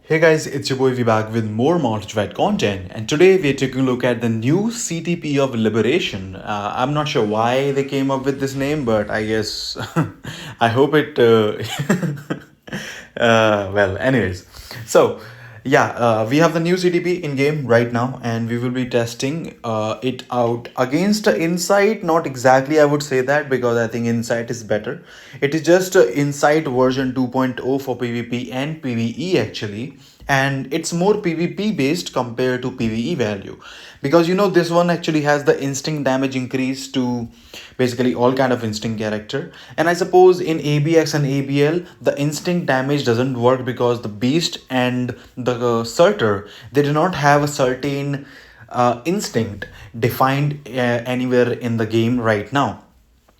Hey guys, it's your boy V back with more Multiplied content, and today we're taking a look at the new CTP of Liberation. I'm not sure why they came up with this name, but I guess I hope it. Anyways, so yeah, we have the new CTP in game right now, and we will be testing it out against the Insight. Not exactly, I would say that because I think Insight is better. It is just Insight version 2.0 for PvP and PvE actually, and it's more PvP based compared to PvE value, because this one actually has the instinct damage increase to basically all kind of instinct character. And I suppose in ABX and ABL the instinct damage doesn't work because the beast and the Surtur, they do not have a certain instinct defined anywhere in the game right now.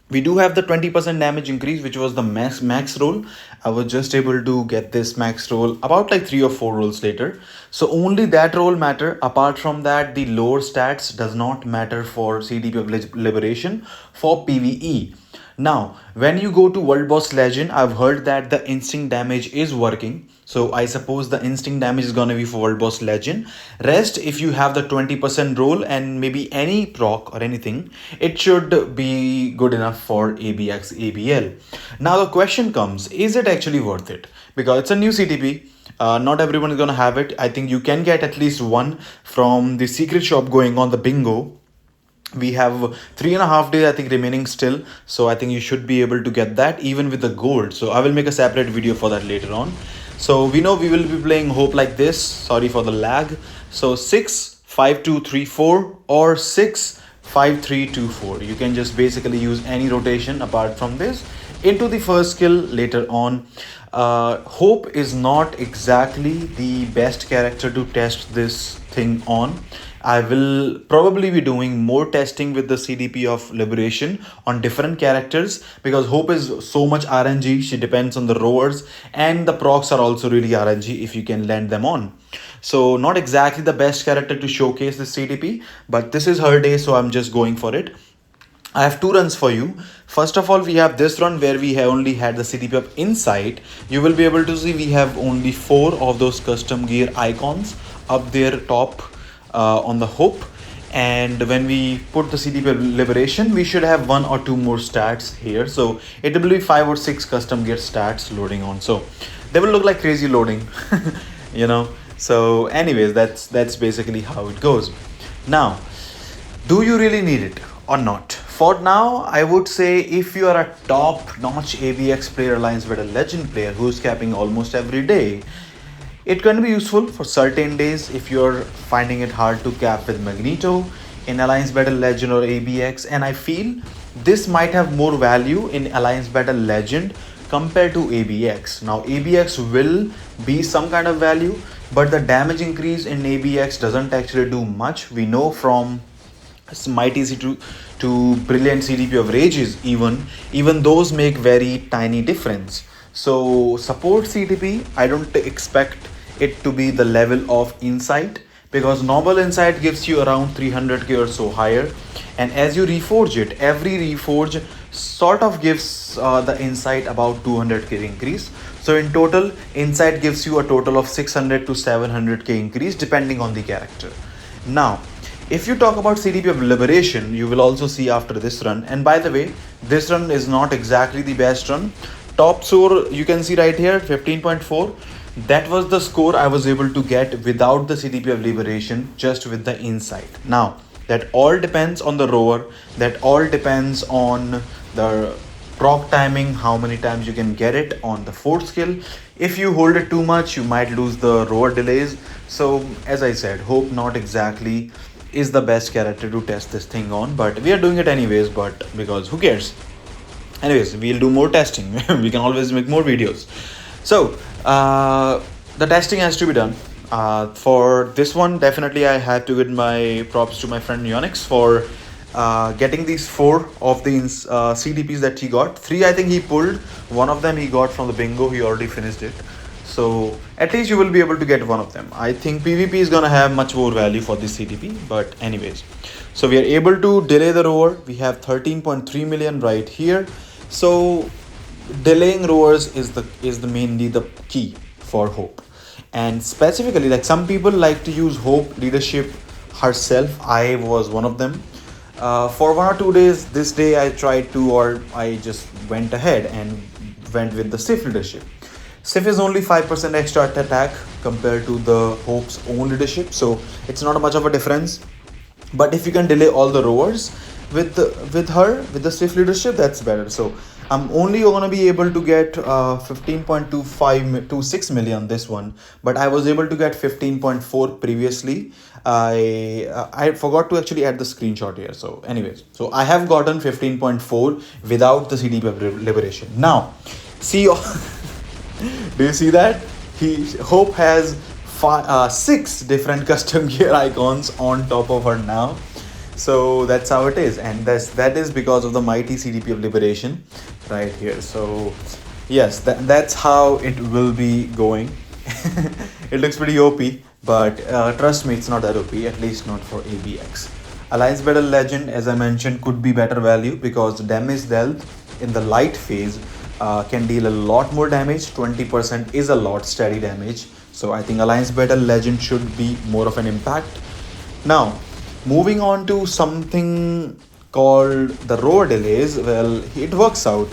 We do have the 20% damage increase, which was the max roll. I was just able to get this max roll about like 3 or 4 rolls later, so only that roll matter. Apart from that, the lower stats does not matter for CTP of Liberation for PvE. Now, when you go to World Boss Legend, I've heard that the instinct damage is working. So I suppose the instinct damage is gonna be for World Boss Legend. Rest, if you have the 20% roll and maybe any proc or anything, it should be good enough for ABX, ABL. Now the question comes, is it actually worth it? Because it's a new CTP. Not everyone is gonna have it. I think you can get at least one from the secret shop going on the bingo. We have 3.5 days I think remaining still, so I think you should be able to get that even with the gold. So I will make a separate video for that later on. So we know we will be playing hope like this. Sorry for the lag. So 6 5 2 3 4 or 6 5 3 2 4. You can just basically use any rotation apart from this into the first skill later on. Hope is not exactly the best character to test this thing on. I will probably be doing more testing with the CDP of Liberation on different characters, because Hope is so much RNG. She depends on the rowers, and the procs are also really RNG if you can land them on. So not exactly the best character to showcase this CDP, but this is her day, so I'm just going for it. I have two runs for you. First of all, we have this run where we have only had the CTP of Insight. You will be able to see we have only 4 of those custom gear icons up there top on the Hope. And when we put the CTP of Liberation, we should have 1 or 2 more stats here. So it will be 5 or 6 custom gear stats loading on. So they will look like crazy loading, you know. So anyways, that's basically how it goes. Now, do you really need it or not? For now, I would say if you are a top-notch ABX player, Alliance Battle Legend player who's capping almost every day, it can be useful for certain days if you're finding it hard to cap with Magneto in Alliance Battle Legend or ABX. And I feel this might have more value in Alliance Battle Legend compared to ABX. Now, ABX will be some kind of value, but the damage increase in ABX doesn't actually do much. We know from Mighty to Brilliant CDP of Rages, even those make very tiny difference. So support CTP, I don't expect it to be the level of Insight, because normal Insight gives you around 300k or so higher, and as you reforge it, every reforge sort of gives the Insight about 200k increase. So in total, Insight gives you a total of 600 to 700k increase depending on the character. Now, if you talk about CDP of Liberation, you will also see after this run. And by the way, this run is not exactly the best run. Top score, you can see right here, 15.4. That was the score I was able to get without the CDP of Liberation, just with the Insight. Now, that all depends on the rower. That all depends on the proc timing, how many times you can get it on the 4th skill. If you hold it too much, you might lose the rower delays. So as I said, Hope not exactly is the best character to test this thing on, but we are doing it anyways, but because who cares. Anyways, we'll do more testing. We can always make more videos. So the testing has to be done. For this one, definitely I had to give my props to my friend Yonix for getting these 4 of the CDPs that he got. 3 I think he pulled, 1 of them he got from the bingo. He already finished it, so at least you will be able to get 1 of them. I think PvP is gonna have much more value for this CTP, but anyways. So we are able to delay the rower. We have 13.3 million right here. So delaying rowers is the mainly the key for Hope. And specifically, like some people like to use Hope leadership herself. I was one of them. For 1 or 2 days, this day I tried to, or I just went ahead and went with the Sif leadership. Sif is only 5% extra attack compared to the Hope's own leadership, so it's not much of a difference. But if you can delay all the rowers with her with the Swift leadership, that's better. So I'm only gonna be able to get 15.26 million this one, but I was able to get 15.4 previously. I forgot to actually add the screenshot here. So anyways, so I have gotten 15.4 without the CDP liberation. Now see, do you see that? Hope has six different custom gear icons on top of her now. So that's how it is, and that is because of the mighty CDP of liberation right here. So yes, that's how it will be going. It looks pretty OP, but trust me, it's not that OP, at least not for ABX. Alliance Battle Legend, as I mentioned, could be better value because the damage dealt in the light phase can deal a lot more damage. 20% is a lot steady damage. So I think Alliance Battle Legend should be more of an impact. Now, moving on to something called the roar delays. Well, it works out,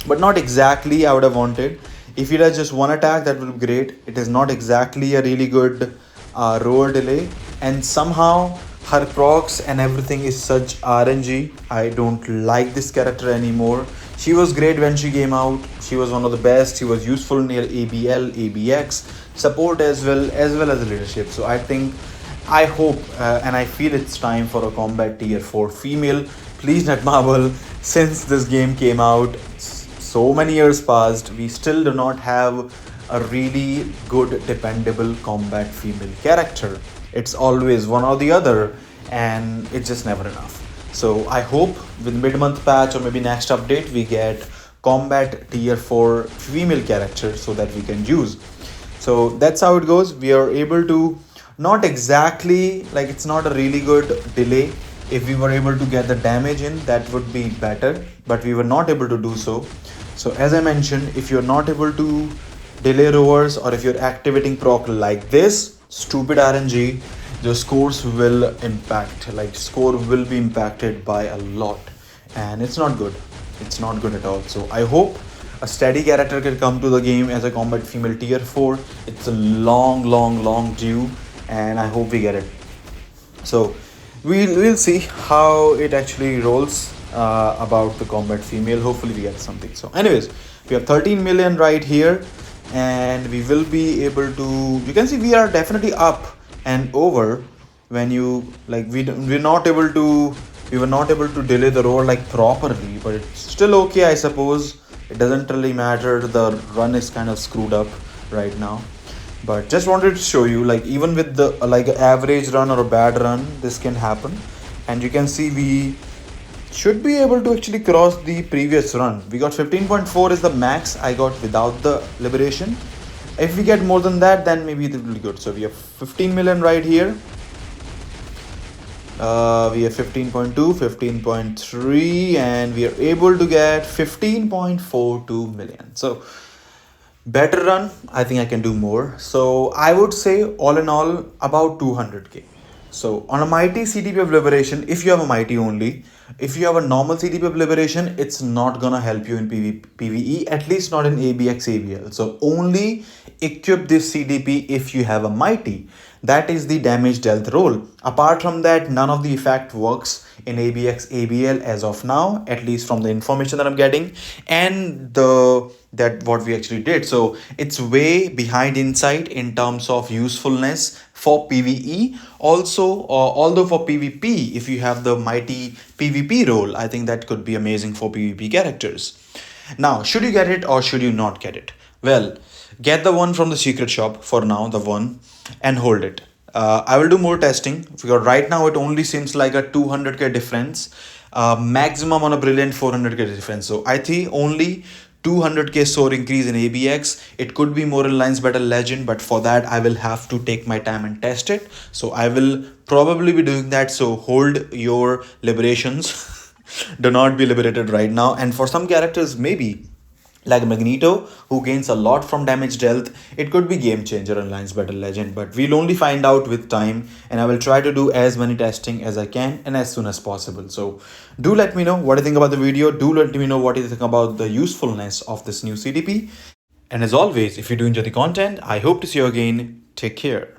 but not exactly I would have wanted. If it has just one attack, that would be great. It is not exactly a really good roar delay, and somehow her procs and everything is such RNG. I don't like this character anymore. She was great when she came out. She was one of the best. She was useful near ABL, ABX, support as well as leadership. So I think, I hope, and I feel it's time for a combat tier 4 female. Please, Netmarble, since this game came out, so many years passed, we still do not have a really good, dependable combat female character. It's always one or the other, and it's just never enough. So I hope with mid-month patch or maybe next update, we get combat tier 4 female character so that we can use. So that's how it goes. We are able to, not exactly like, it's not a really good delay. If we were able to get the damage in, that would be better, but we were not able to do so. So as I mentioned, if you're not able to delay rowers, or if you're activating proc like this, stupid RNG, the scores will impact, like score will be impacted by a lot, and it's not good. It's not good at all. So I hope a steady character can come to the game as a combat female tier 4. It's a long due, and I hope we get it. So we'll see how it actually rolls about the combat female. Hopefully we get something. So anyways, we have 13 million right here, and we will be able to, you can see we are definitely up and over. When you like, we were not able to delay the roar like properly, but it's still okay, I suppose. It doesn't really matter. The run is kind of screwed up right now, but just wanted to show you, like, even with the like average run or a bad run, this can happen. And you can see we should be able to actually cross the previous run. We got 15.4 is the max I got without the liberation. If we get more than that, then maybe it will be good. So we have 15 million right here. We have 15.2, 15.3, and we are able to get 15.42 million. So better run. I think I can do more. So I would say all in all about 200k. So on a mighty CTP of liberation, if you have a mighty only, if you have a normal CTP of liberation, it's not gonna help you in PvE, at least not in ABX ABL. So only equip this CTP if you have a mighty. That is the damage dealt role. Apart from that, none of the effect works in ABX ABL as of now, at least from the information that I'm getting and that what we actually did. So it's way behind Insight in terms of usefulness for PvE. Also, although for PvP, if you have the mighty PvP role, I think that could be amazing for PvP characters. Now, should you get it or should you not get it? Well, get the one from the secret shop for now, the one, and hold it. I will do more testing because right now it only seems like a 200k difference, maximum on a brilliant 400k difference. So I think only 200k soar increase in ABX. It could be more in Alliance Battle Legend, but for that I will have to take my time and test it. So I will probably be doing that. So hold your liberations. Do not be liberated right now. And for some characters, maybe like Magneto, who gains a lot from damage dealt. It could be game changer in Lions Battle Legend, but we'll only find out with time. And I will try to do as many testing as I can and as soon as possible. So do let me know what you think about the video. Do let me know what you think about the usefulness of this new CTP. And as always, if you do enjoy the content, I hope to see you again. Take care.